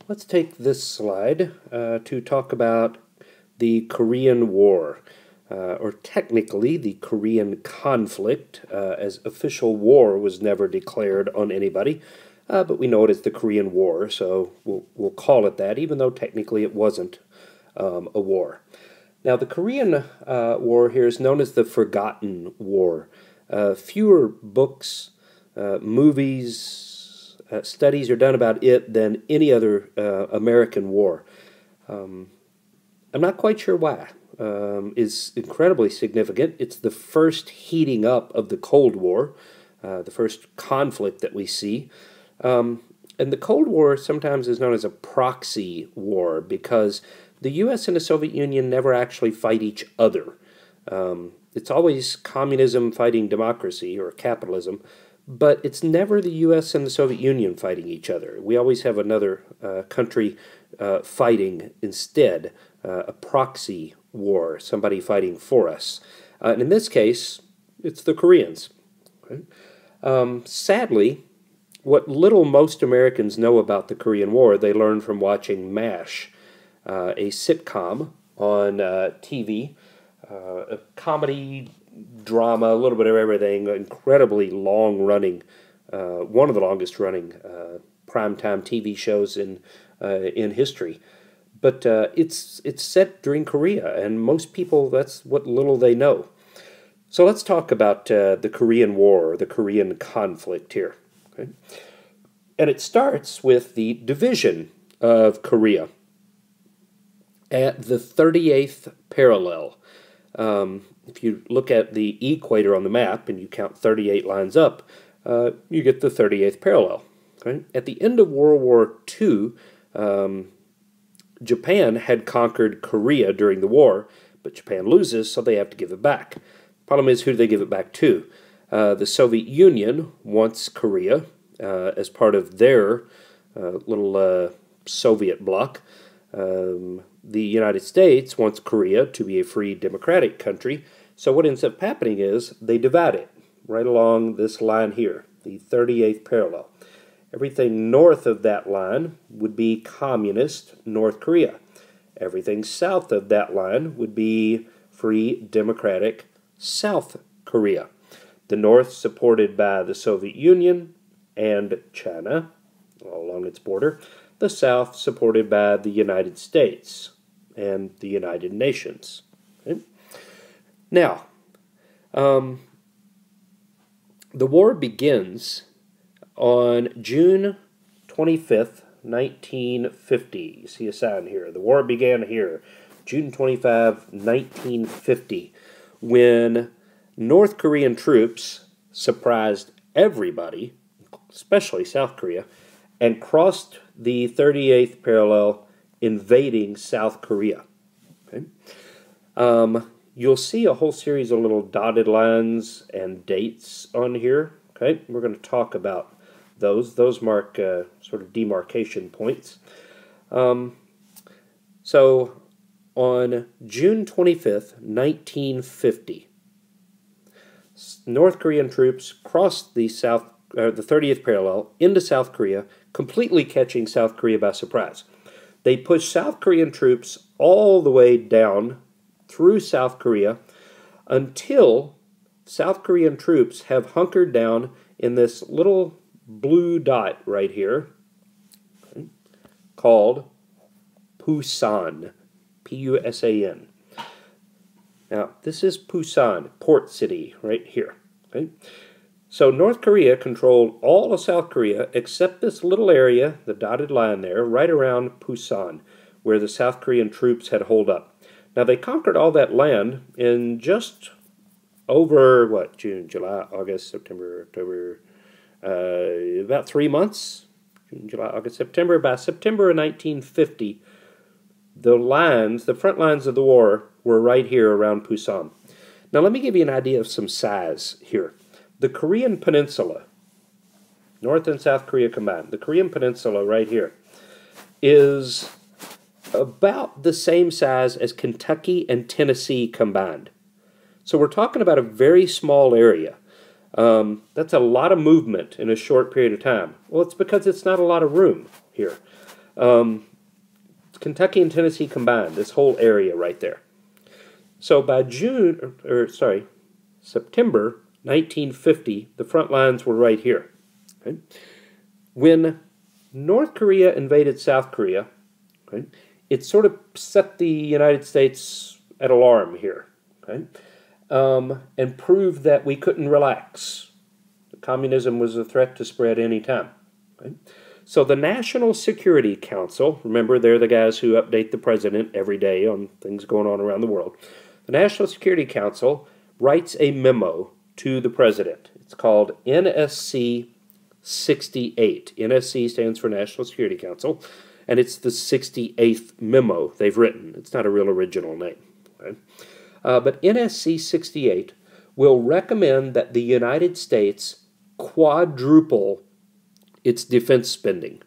Let's take this slide to talk about the Korean War, or technically the Korean conflict, as official war was never declared on anybody, but we know it as the Korean War, so we'll call it that, even though technically it wasn't a war. Now, the Korean War here is known as the Forgotten War. Fewer books, movies, studies are done about it than any other American war. I'm not quite sure why. It's incredibly significant. It's the first heating up of the Cold War, the first conflict that we see. And the Cold War sometimes is known as a proxy war because the U.S. and the Soviet Union never actually fight each other. It's always communism fighting democracy or capitalism, but it's never the U.S. and the Soviet Union fighting each other. We always have another country fighting instead, a proxy war, somebody fighting for us. And in this case, it's the Koreans. Okay? Sadly, what little most Americans know about the Korean War, they learned from watching MASH, a sitcom on TV, a comedy, drama, a little bit of everything, incredibly long-running, one of the longest-running primetime TV shows in history. But it's set during Korea, and most people, that's what little they know. So let's talk about the Korean War, or the Korean conflict here. Okay? And it starts with the division of Korea at the 38th parallel. If you look at the equator on the map and you count 38 lines up, you get the 38th parallel. Okay? At the end of World War II, Japan had conquered Korea during the war, but Japan loses, so they have to give it back. Problem is, who do they give it back to? The Soviet Union wants Korea as part of their little Soviet bloc. The United States wants Korea to be a free democratic country, so what ends up happening is they divide it right along this line here, the 38th parallel. Everything north of that line would be communist North Korea. Everything south of that line would be free democratic South Korea. The north supported by the Soviet Union and China all along its border. The south supported by the United States and the United Nations. Okay? Now, the war begins on June 25th, 1950. You see a sign here. The war began here, June 25, 1950, when North Korean troops surprised everybody, especially South Korea, and crossed the 38th parallel, invading South Korea. Okay? You'll see a whole series of little dotted lines and dates on here. Okay, we're going to talk about those. Those mark sort of demarcation points. So on June 25th, 1950, North Korean troops crossed the 30th parallel into South Korea, completely catching South Korea by surprise. They pushed South Korean troops all the way down through South Korea until South Korean troops have hunkered down in this little blue dot right here, okay, called Pusan, P-U-S-A-N. Now, this is Pusan, port city, right here. Okay? So North Korea controlled all of South Korea except this little area, the dotted line there, right around Pusan, where the South Korean troops had holed up. Now, they conquered all that land in just over, what, June, July, August, September, October, about 3 months. June, July, August, September. By September of 1950, the front lines of the war were right here around Pusan. Now, let me give you an idea of some size here. The Korean Peninsula, North and South Korea combined, the Korean Peninsula right here, is about the same size as Kentucky and Tennessee combined. So we're talking about a very small area. That's a lot of movement in a short period of time. Well, it's because it's not a lot of room here. Kentucky and Tennessee combined, this whole area right there. So by September 1950, the front lines were right here. Okay? When North Korea invaded South Korea, okay, it sort of set the United States at alarm here, okay, and proved that we couldn't relax. Communism was a threat to spread any time. Okay? So the National Security Council, remember they're the guys who update the president every day on things going on around the world. The National Security Council writes a memo to the president. It's called NSC 68. NSC stands for National Security Council, and it's the 68th memo they've written. It's not a real original name. Okay? But NSC 68 will recommend that the United States quadruple its defense spending.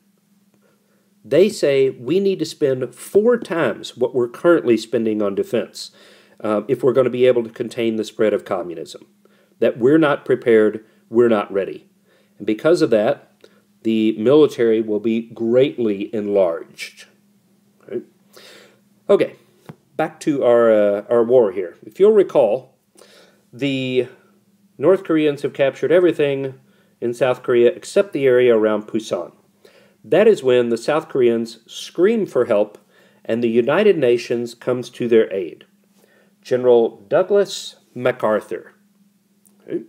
They say we need to spend 4 times what we're currently spending on defense if we're going to be able to contain the spread of communism. That we're not prepared, we're not ready. And because of that, the military will be greatly enlarged. Okay, back to our war here. If you'll recall, the North Koreans have captured everything in South Korea except the area around Pusan. That is when the South Koreans scream for help and the United Nations comes to their aid. General Douglas MacArthur, okay,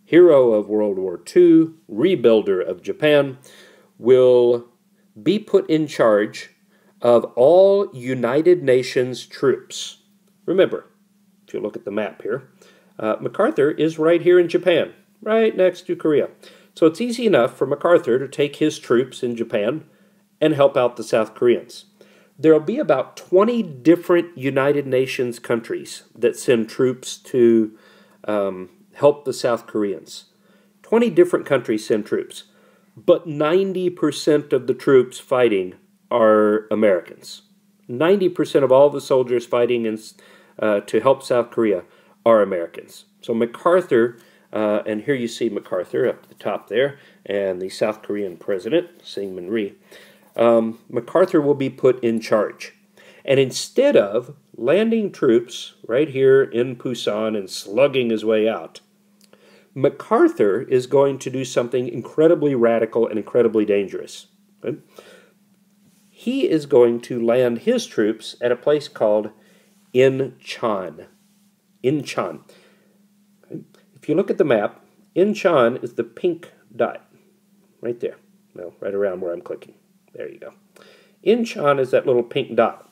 hero of World War II, rebuilder of Japan, will be put in charge of all United Nations troops. Remember, if you look at the map here, MacArthur is right here in Japan, right next to Korea. So it's easy enough for MacArthur to take his troops in Japan and help out the South Koreans. There will be about 20 different United Nations countries that send troops to help the South Koreans. 20 different countries send troops, but 90% of the troops fighting are Americans. 90% of all the soldiers fighting to help South Korea are Americans. So MacArthur, and here you see MacArthur up at the top there, and the South Korean president, Syngman Rhee. MacArthur will be put in charge. And instead of landing troops right here in Pusan and slugging his way out, MacArthur is going to do something incredibly radical and incredibly dangerous. Okay? He is going to land his troops at a place called Incheon. Incheon. Okay? If you look at the map, Incheon is the pink dot right there. Well, right around where I'm clicking. There you go. Incheon is that little pink dot.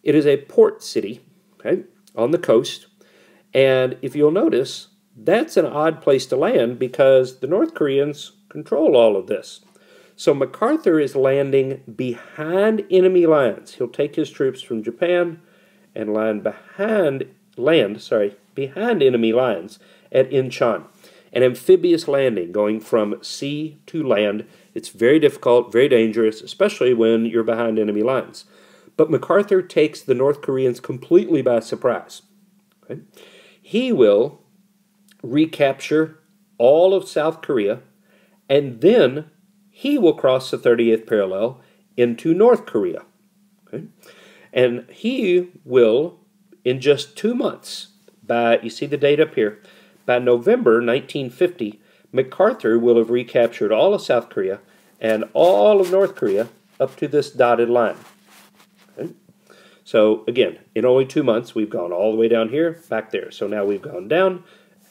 It is a port city, okay, on the coast, and if you'll notice, that's an odd place to land because the North Koreans control all of this. So MacArthur is landing behind enemy lines. He'll take his troops from Japan and land behind enemy lines at Incheon. An amphibious landing going from sea to land. It's very difficult, very dangerous, especially when you're behind enemy lines. But MacArthur takes the North Koreans completely by surprise. Okay? He will recapture all of South Korea, and then he will cross the 30th parallel into North Korea. Okay? And he will, in just 2 months, you see the date up here, by November 1950, MacArthur will have recaptured all of South Korea and all of North Korea up to this dotted line. Okay? So again, in only 2 months, we've gone all the way down here, back there. So now we've gone down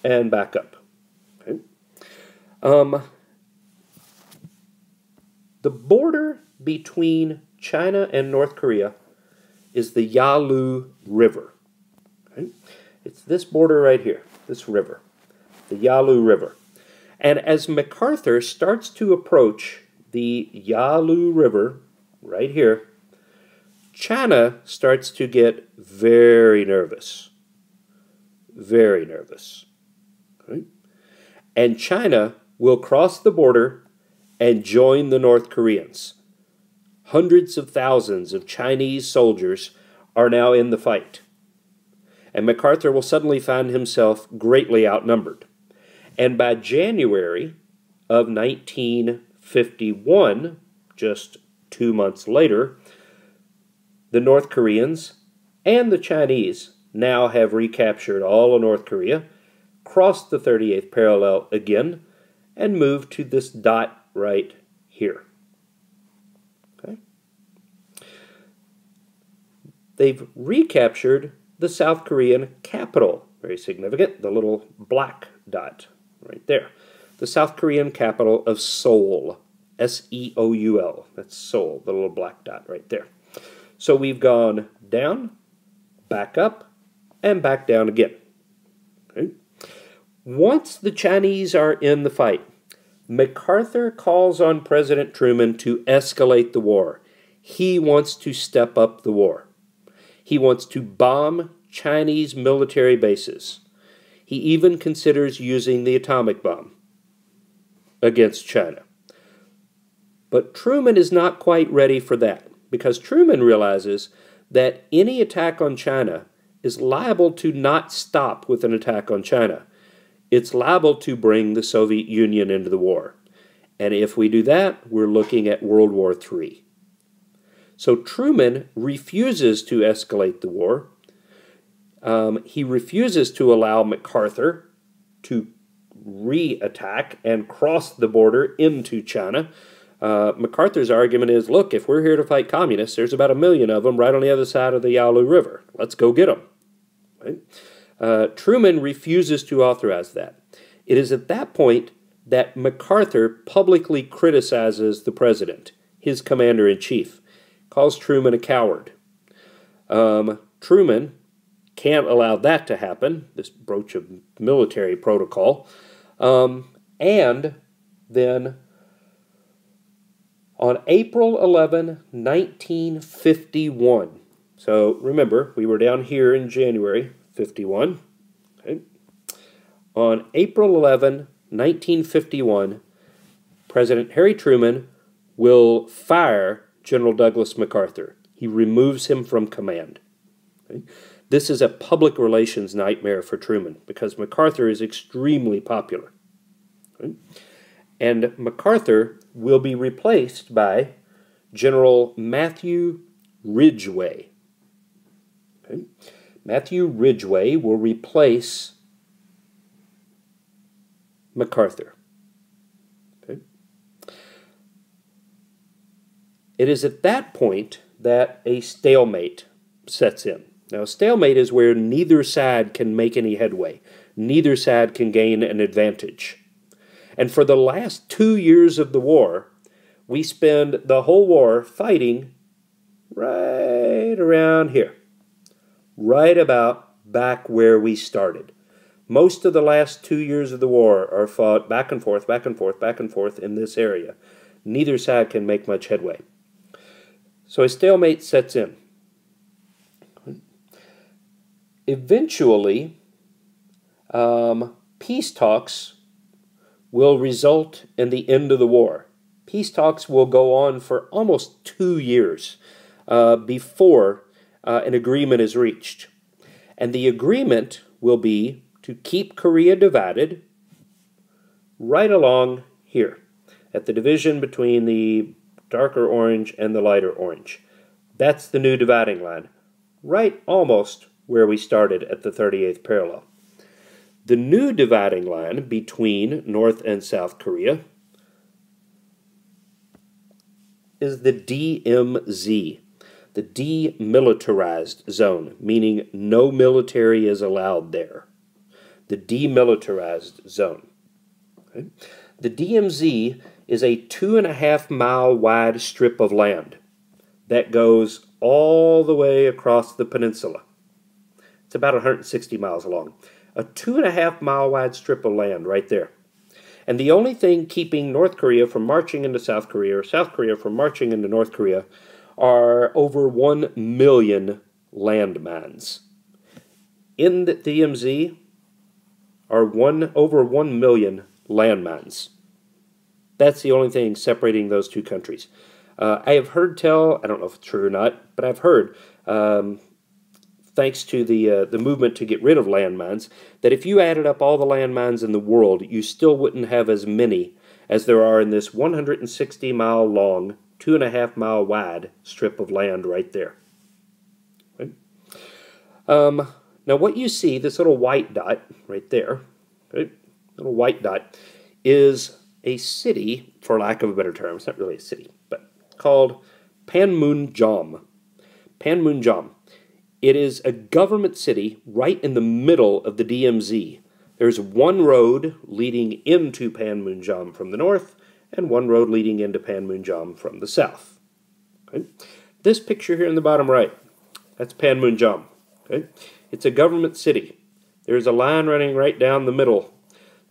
and back up. Okay? The border between China and North Korea is the Yalu River. Okay? It's this border right here, this river, the Yalu River. And as MacArthur starts to approach the Yalu River right here, China starts to get very nervous. Very nervous. Okay? And China will cross the border and join the North Koreans. Hundreds of thousands of Chinese soldiers are now in the fight. And MacArthur will suddenly find himself greatly outnumbered. And by January of 1951, just 2 months later, the North Koreans and the Chinese now have recaptured all of North Korea, crossed the 38th parallel again, and moved to this dot right here. Okay. They've recaptured the South Korean capital, very significant, the little black dot right there. The South Korean capital of Seoul, S-E-O-U-L, that's Seoul, the little black dot right there. So we've gone down, back up, and back down again. Okay. Once the Chinese are in the fight, MacArthur calls on President Truman to escalate the war. He wants to step up the war. He wants to bomb Chinese military bases. He even considers using the atomic bomb against China. But Truman is not quite ready for that, because Truman realizes that any attack on China is liable to not stop with an attack on China. It's liable to bring the Soviet Union into the war. And if we do that, we're looking at World War III. So Truman refuses to escalate the war. He refuses to allow MacArthur to re-attack and cross the border into China. MacArthur's argument is, look, if we're here to fight communists, there's about 1 million of them right on the other side of the Yalu River. Let's go get them. Right? Truman refuses to authorize that. It is at that point that MacArthur publicly criticizes the president, his commander-in-chief, calls Truman a coward. Truman can't allow that to happen, this broach of military protocol. And then on April 11, 1951, so remember, we were down here in January 51. Okay. On April 11, 1951, President Harry Truman will fire General Douglas MacArthur. He removes him from command. Okay. This is a public relations nightmare for Truman because MacArthur is extremely popular. Okay. And MacArthur will be replaced by General Matthew Ridgway. Okay. Matthew Ridgway will replace MacArthur. Okay. It is at that point that a stalemate sets in. Now, a stalemate is where neither side can make any headway. Neither side can gain an advantage. And for the last 2 years of the war, we spend the whole war fighting right around here. Right about back where we started. Most of the last 2 years of the war are fought back and forth, back and forth, back and forth in this area. Neither side can make much headway. So a stalemate sets in. Eventually, peace talks will result in the end of the war. Peace talks will go on for almost 2 years before an agreement is reached. And the agreement will be to keep Korea divided right along here, at the division between the darker orange and the lighter orange. That's the new dividing line, right almost where we started at the 38th parallel. The new dividing line between North and South Korea is the DMZ, the demilitarized zone, meaning no military is allowed there. The demilitarized zone. Okay. The DMZ is a 2.5 mile wide strip of land that goes all the way across the peninsula. It's about 160 miles long. A 2.5 mile wide strip of land right there. And the only thing keeping North Korea from marching into South Korea or South Korea from marching into North Korea are over 1 million landmines. In the DMZ are over 1 million landmines. That's the only thing separating those two countries. I have heard tell, I don't know if it's true or not, but I've heard, thanks to the movement to get rid of landmines, that if you added up all the landmines in the world, you still wouldn't have as many as there are in this 160-mile long 2.5 mile wide strip of land right there. Right? Now what you see, this little white dot right there, right? Little white dot, is a city, for lack of a better term. It's not really a city, but called Panmunjom. Panmunjom. It is a government city right in the middle of the DMZ. There's one road leading into Panmunjom from the north and one road leading into Panmunjom from the south. Okay? This picture here in the bottom right, that's Panmunjom. Okay? It's a government city. There's a line running right down the middle.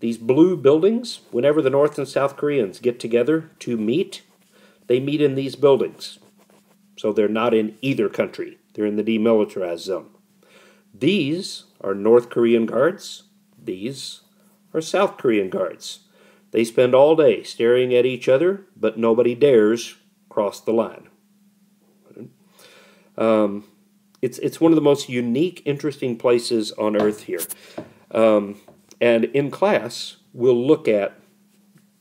These blue buildings, whenever the North and South Koreans get together to meet, they meet in these buildings. So they're not in either country. They're in the demilitarized zone. These are North Korean guards. These are South Korean guards. They spend all day staring at each other, but nobody dares cross the line. It's one of the most unique, interesting places on Earth here. And in class, we'll look at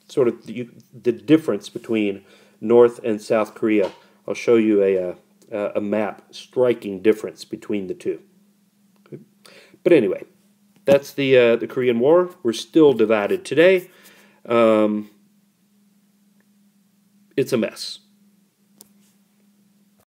sort of the difference between North and South Korea. I'll show you a map, striking difference between the two. Okay. But anyway, that's the Korean War. We're still divided today. It's a mess.